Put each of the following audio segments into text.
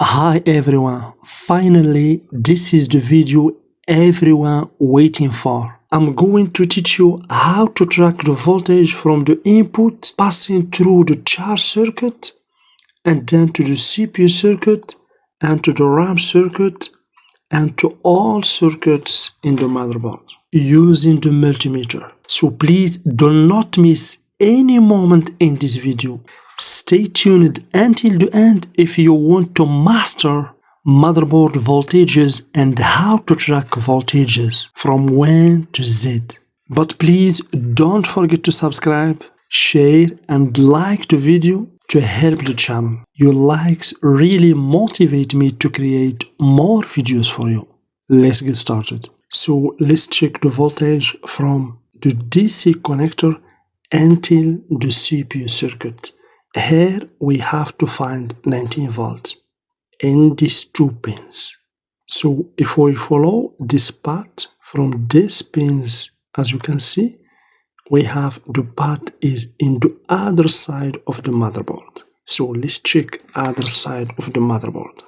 Hi everyone, finally this is the video everyone waiting for. I'm going to teach you how to track the voltage from the input passing through the charge circuit and then to the CPU circuit and to the RAM circuit and to all circuits in the motherboard using the multimeter. So please do not miss any moment in this video. Stay tuned until the end if you want to master motherboard voltages and how to track voltages from 1 to Z. But please don't forget to subscribe, share and like the video to help the channel. Your likes really motivate me to create more videos for you. Let's get started. So let's check the voltage from the DC connector until the CPU circuit. Here we have to find 19 volts in these two pins. So if we follow this path from these pins, as you can see, we have the path is in the other side of the motherboard. So let's check other side of the motherboard.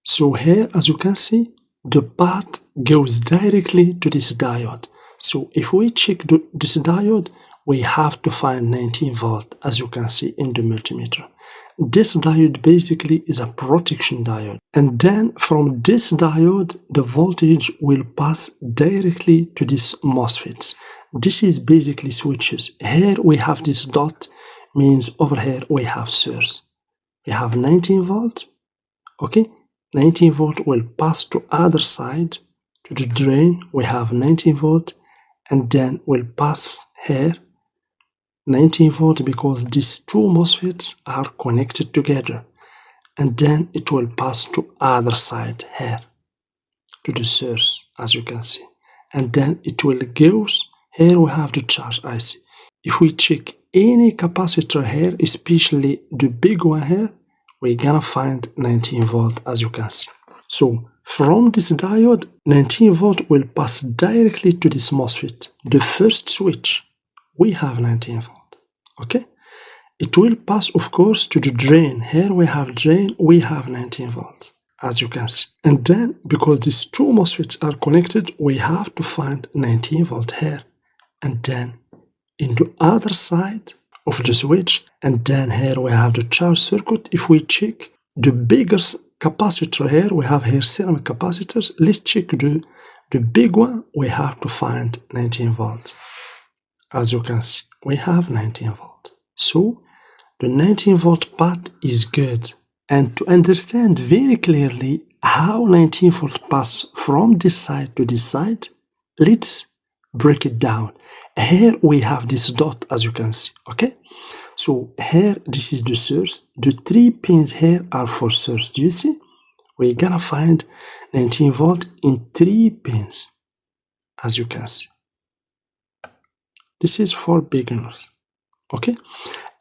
So here, as you can see, the path goes directly to this diode. So if we check this diode, we have to find 19 volt, as you can see in the multimeter. This diode basically is a protection diode. And then from this diode, the voltage will pass directly to these MOSFETs. This is basically switches. Here we have this dot, means over here we have source. We have 19 volt, okay? 19 volt will pass to other side, to the drain, we have 19 volt, and then will pass here 19 volt because these two MOSFETs are connected together, and then it will pass to other side here to the source, as you can see, and then it will go. Here we have the charge IC. If we check any capacitor here, especially the big one here, we're gonna find 19 volt, as you can see. So from this diode, 19 volt will pass directly to this MOSFET, the first switch. We have 19 volt, okay? It will pass, of course, to the drain. Here we have drain, we have 19 volts, as you can see. And then, because these two MOSFETs are connected, we have to find 19 volt here. And then, in the other side of the switch, and then here we have the charge circuit. If we check the biggest capacitor here, we have here ceramic capacitors. Let's check the big one, we have to find 19 volts. As you can see, we have 19 volt. So the 19 volt path is good. And to understand very clearly how 19 volt pass from this side to this side, let's break it down. Here we have this dot, as you can see, okay? So here, this is the source. The three pins here are for source. Do you see? We're gonna find 19 volt in three pins, as you can see. This is for beginners, okay?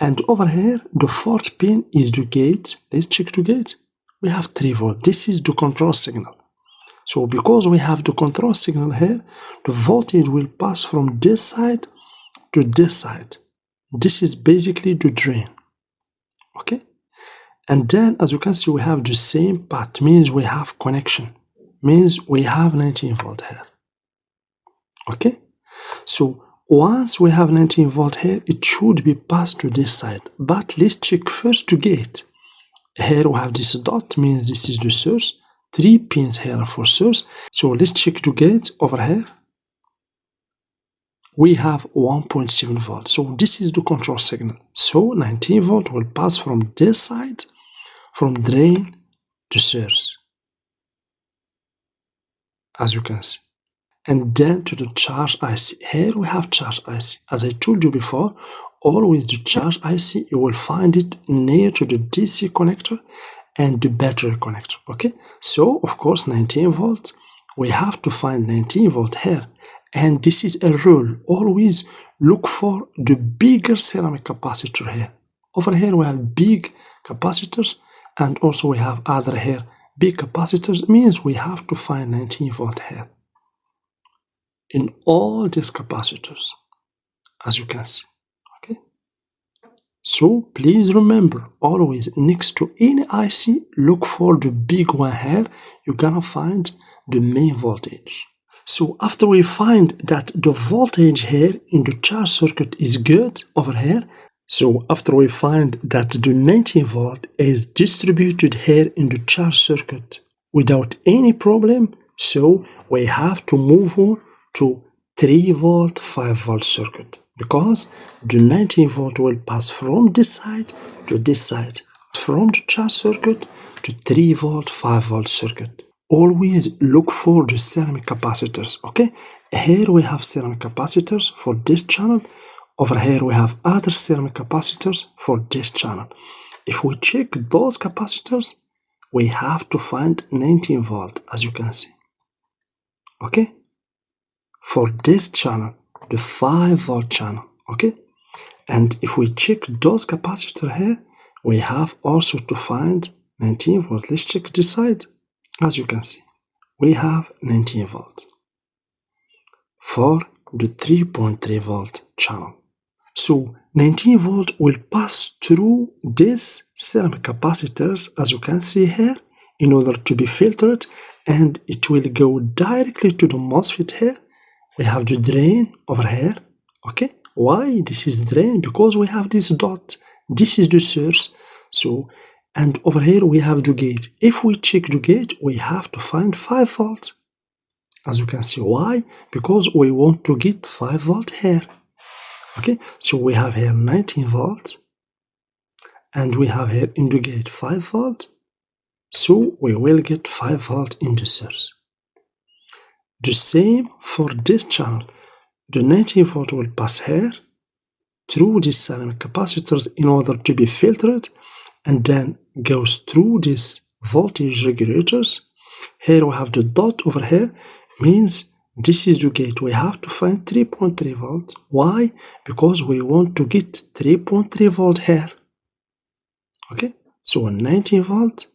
And over here, the fourth pin is the gate. Let's check the gate. We have 3 volt. This is the control signal. So because we have the control signal here, the voltage will pass from this side to this side. This is basically the drain, okay? And then, as you can see, we have the same path, means we have connection, means we have 19 volt here, okay? So once we have 19 volt here, it should be passed to this side. But let's check first the gate. Here we have this dot, means this is the source. 3 pins here for source. So let's check the gate over here. We have 1.7 volt. So this is the control signal. So 19 volt will pass from this side, from drain to source, as you can see. And then to the charge IC. Here we have charge IC. As I told you before, always the charge IC, you will find it near to the DC connector and the battery connector, okay? So, of course, 19 volts, we have to find 19 volt here. And this is a rule. Always look for the bigger ceramic capacitor here. Over here we have big capacitors, and also we have other here big capacitors. Means we have to find 19 volt here in all these capacitors, as you can see, okay? So please remember, always next to any IC, look for the big one here. You're gonna find the main voltage. So after we find that the voltage here in the charge circuit is good over here, so after we find that the 19 volt is distributed here in the charge circuit without any problem, so we have to move on to 3 volt 5 volt circuit, because the 19 volt will pass from this side to this side, from the charge circuit to 3 volt 5 volt circuit. Always look for the ceramic capacitors, okay? Here we have ceramic capacitors for this channel. Over here we have other ceramic capacitors for this channel. If we check those capacitors, we have to find 19 volt, as you can see. Okay? For this channel, the 5 volt channel, okay? And if we check those capacitors here, we have also to find 19 volt. Let's check this side. As you can see, we have 19 volt for the 3.3 volt channel. So 19 volt will pass through these ceramic capacitors, as you can see here, in order to be filtered, and it will go directly to the MOSFET here. We have the drain over here, okay? Why this is drain? Because we have this dot. This is the source. So, and over here we have the gate. If we check the gate, we have to find 5 volts. As you can see, why? Because we want to get 5 volt here. Okay, so we have here 19 volts, and we have here in the gate 5 volt. So we will get 5 volt in the source. The same for this channel. The 19 volt will pass here through these ceramic capacitors in order to be filtered, and then goes through these voltage regulators. Here we have the dot over here, means this is the gate. We have to find 3.3 volt. Why? Because we want to get 3.3 volt here. Okay, so 19 volt.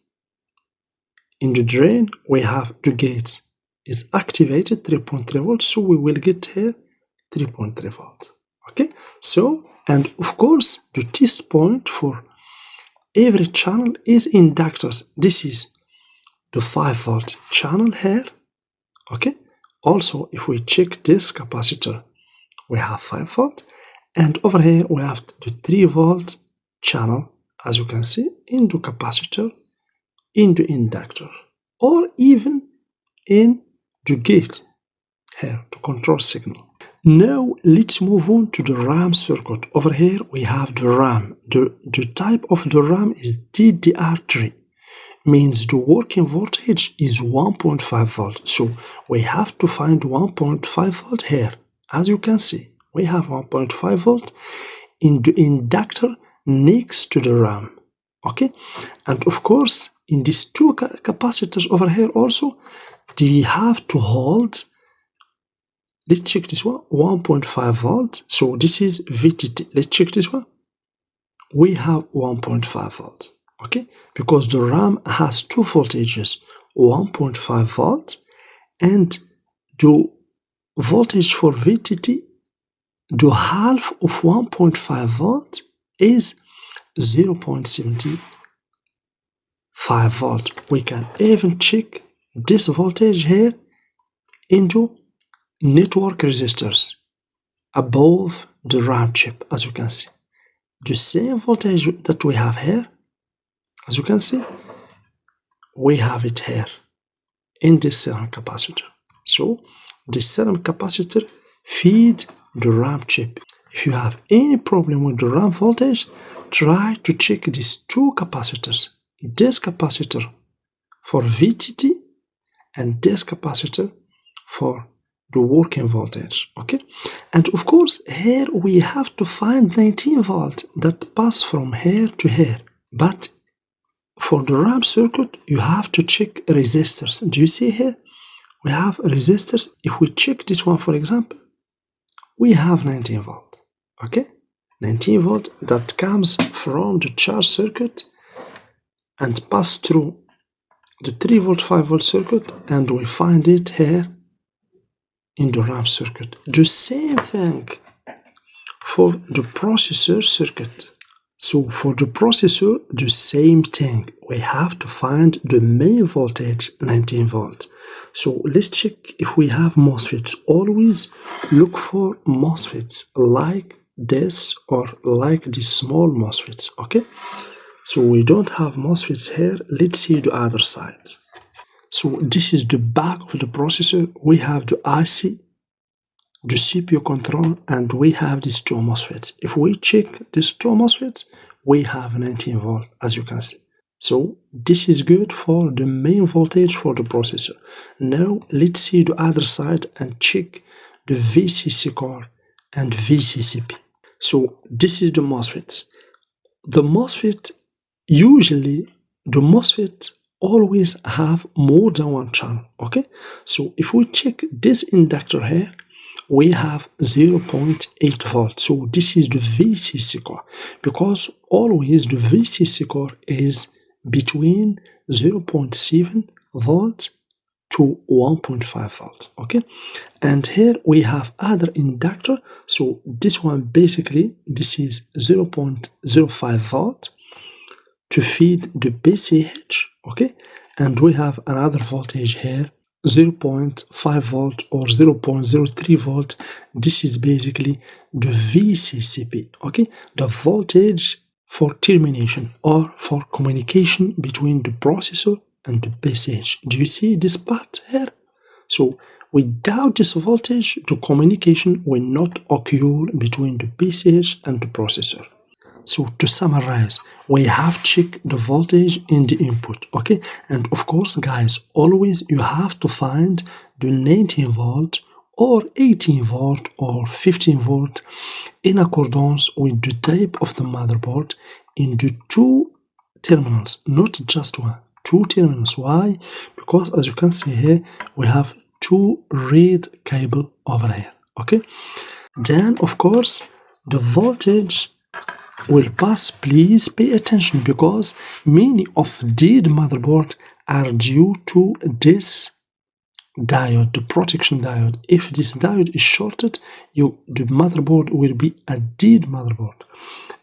In the drain, we have the gate is activated 3.3 volts, so we will get here 3.3 volt. Okay, so, and of course, the test point for every channel is inductors. This is the 5 volt channel here. Okay, also if we check this capacitor, we have 5 volt, and over here we have the 3 volt channel, as you can see, in the capacitor, in the inductor, or even in the gate here to control signal. Now let's move on to the RAM circuit. Over here we have the RAM. The type of the RAM is DDR3, means the working voltage is 1.5 volt. So we have to find 1.5 volt here. As you can see, we have 1.5 volt in the inductor next to the RAM. Okay, and of course in these two capacitors over here also, they have to hold. Let's check this one, 1.5 volt. So this is VTT. Let's check this one. We have 1.5 volt. Okay, because the RAM has two voltages, 1.5 volt, and the voltage for VTT, the half of 1.5 volt is 0.75 volt. We can even check this voltage here into network resistors above the RAM chip, as you can see. The same voltage that we have here, as you can see, we have it here in this ceramic capacitor. So this ceramic capacitor feeds the RAM chip. If you have any problem with the RAM voltage, try to check these two capacitors. This capacitor for VTT and this capacitor for the working voltage. Okay, and of course here we have to find 19 volt that pass from here to here. But for the RAM circuit, you have to check resistors. Do you see here? We have resistors. If we check this one, for example, we have 19 volt. Okay, 19 volt that comes from the charge circuit and pass through the 3 volt 5 volt circuit, and we find it here in the RAM circuit. The same thing for the processor circuit. So for the processor, the same thing. We have to find the main voltage, 19 volts. So let's check if we have MOSFETs. Always look for MOSFETs like this or like these small MOSFETs, okay? So we don't have MOSFETs here. Let's see the other side. So this is the back of the processor. We have the IC, the CPU control, and we have these two MOSFETs. If we check these two MOSFETs, we have 19 volt, as you can see. So this is good for the main voltage for the processor. Now let's see the other side and check the VCC core and VCCP. So this is the MOSFET. The MOSFET, usually the MOSFET always have more than one channel, okay? So if we check this inductor here, we have 0.8 volt. So this is the VCC core, because always the VCC core is between 0.7 volt to 1.5 volt, okay? And here we have other inductor. So this one basically, this is 0.05 volt to feed the BCH, okay? And we have another voltage here, 0.5 volt or 0.03 volt. This is basically the VCCP, okay? The voltage for termination or for communication between the processor and the BCH. Do you see this part here? So without this voltage, the communication will not occur between the BCH and the processor. So to summarize, we have checked the voltage in the input, okay? And of course, guys, always you have to find the 19 volt or 18 volt or 15 volt in accordance with the type of the motherboard in the two terminals, not just one, two terminals. Why? Because as you can see here, we have two red cable over here, okay? Then, of course, the voltage will pass. Please pay attention, because many of dead motherboard are due to this diode, the protection diode. If this diode is shorted, the motherboard will be a dead motherboard,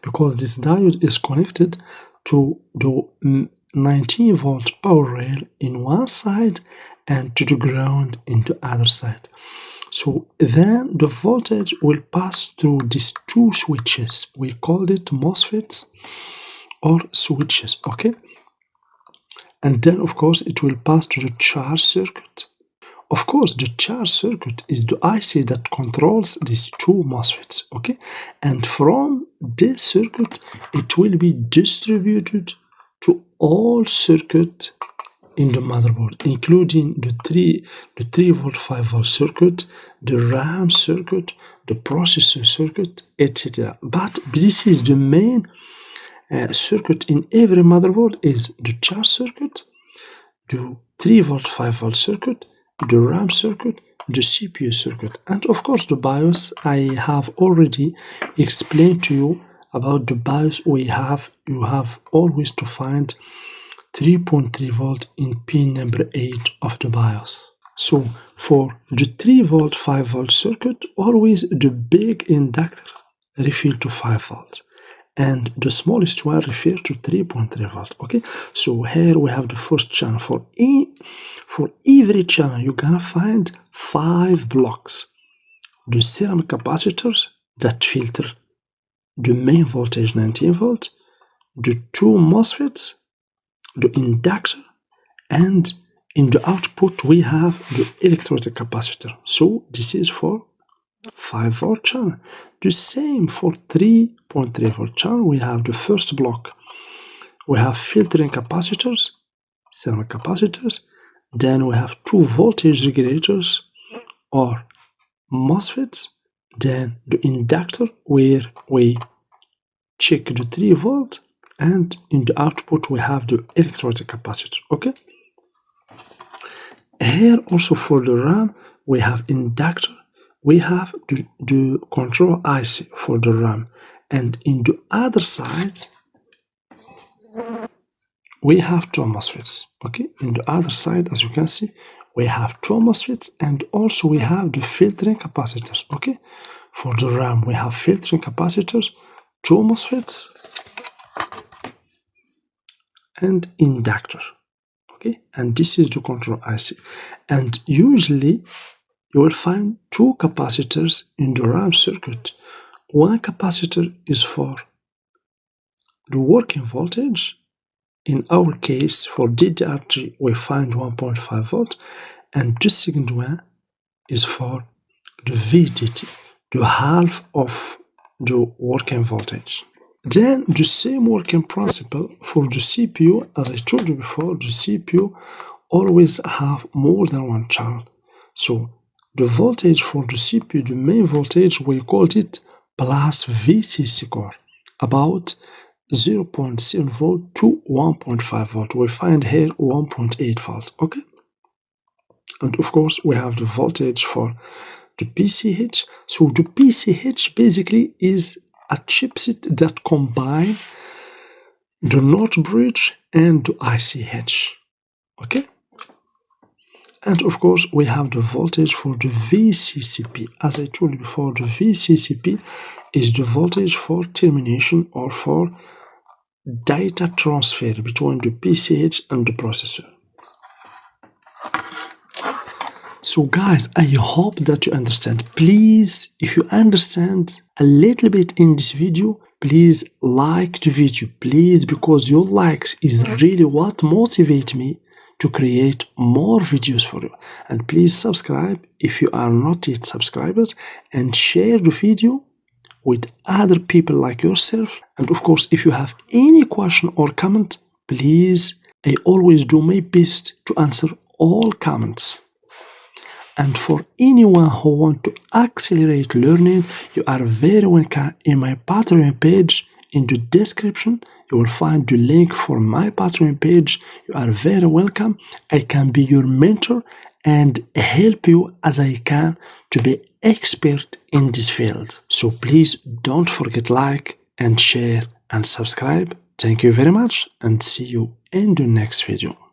because this diode is connected to the 19 volt power rail in one side and to the ground in the other side. So then the voltage will pass through these two switches. We called it MOSFETs or switches, okay? And then, of course, it will pass to the charge circuit. Of course, the charge circuit is the IC that controls these two MOSFETs, okay? And from this circuit, it will be distributed to all circuits in the motherboard, including the 3 volt 5 volt circuit, the RAM circuit, the processor circuit, etc. But this is the main circuit in every motherboard is the charge circuit, the 3 volt 5 volt circuit, the RAM circuit, the CPU circuit, and of course the BIOS. I have already explained to you about the BIOS. You have always to find 3.3 volt in pin number 8 of the BIOS. So for the 3 volt 5 volt circuit, always the big inductor refer to 5 volt and the smallest one refer to 3.3 volt, okay? So here we have the first channel. For every channel you're gonna find 5 blocks, the ceramic capacitors that filter the main voltage 19 volt, the two MOSFETs, the inductor, and in the output we have the electrolytic capacitor. So this is for 5 volt channel. The same for 3.3 volt channel. We have the first block. We have filtering capacitors, ceramic capacitors. Then we have two voltage regulators or MOSFETs. Then the inductor, where we check the 3 volt, and in the output we have the electrolytic capacitor, okay? Here also for the RAM we have inductor, we have the control IC for the RAM, and in the other side we have two MOSFETs, okay? In the other side, as you can see, we have two MOSFETs, and also we have the filtering capacitors, okay? For the RAM we have filtering capacitors, two MOSFETs, and inductor. Okay, and this is the control IC. And usually you will find two capacitors in the RAM circuit. One capacitor is for the working voltage. In our case, for DDR3, we find 1.5 volt, and the second one is for the VDD, the half of the working voltage. Then the same working principle for the CPU. As I told you before, the CPU always have more than one channel. So the voltage for the CPU, the main voltage, we called it plus VCC core, about 0.7 volt to 1.5 volt. We find here 1.8 volt. Okay, and of course we have the voltage for the PCH. So the PCH basically is a chipset that combine the NOT bridge and the ICH. Okay, and of course we have the voltage for the VCCP. As I told you before, the VCCP is the voltage for termination or for data transfer between the PCH and the processor. So guys, I hope that you understand. Please, if you understand a little bit in this video, please like the video, please, because your likes is really what motivates me to create more videos for you. And please subscribe if you are not yet subscribed, and share the video with other people like yourself. And of course, if you have any question or comment, please, I always do my best to answer all comments. And for anyone who wants to accelerate learning, you are very welcome in my Patreon page. In the description, you will find the link for my Patreon page. You are very welcome. I can be your mentor and help you as I can to be expert in this field. So please don't forget like and share and subscribe. Thank you very much, and see you in the next video.